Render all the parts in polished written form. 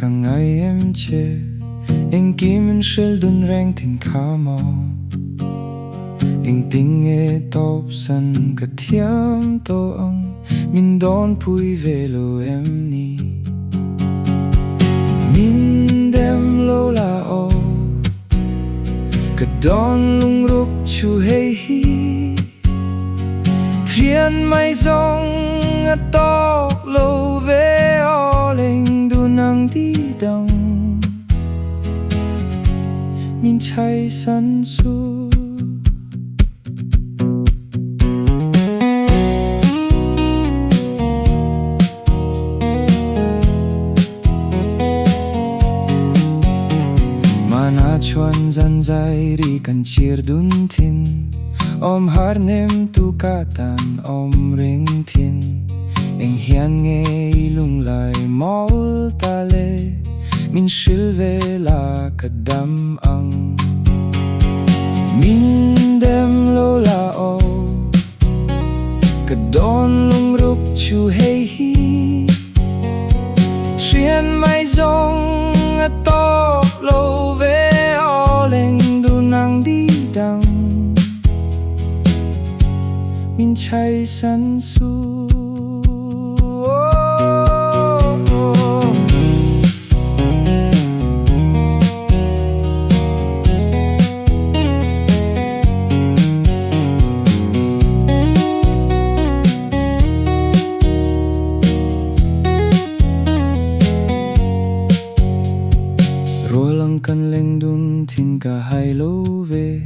cả ngày em chê anh kim anh shell đun reng thìn khá mò anh tình nghe top sân cả thiam tô ông mình đón pui về lô em ni mình đem lô la ô cả đón lung rục chu hay hi ṭhian mai dòng ngắt tóc lô về o lên đu nang đi đằng mình chạy sân su chuan zan zai ri kan chir dun thin om har nem tu katan om ring thin eng hian nge lung lai mol ta le min shil ve la kadam ang min dem lo la o kadon lung ruk chu hey hi ṭhian mai zong a tok lo ve lên đu nang đi đằng mình chạy sân su kan leng dun thin cả hai lô về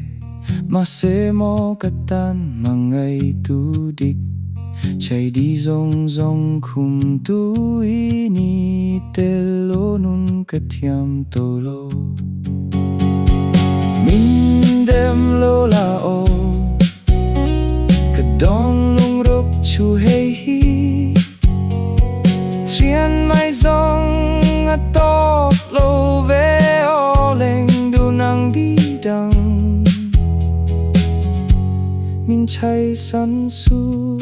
mà sẽ mò cắt tan mà ngày tu địch chạy đi rong rong khum tu ini te lô nun cắt thiam tô lô mình đem lô la ô cắt đón lung ruk chu hey hi ṭhian mai rong a tóc lô về đi đằng mình chạy sân su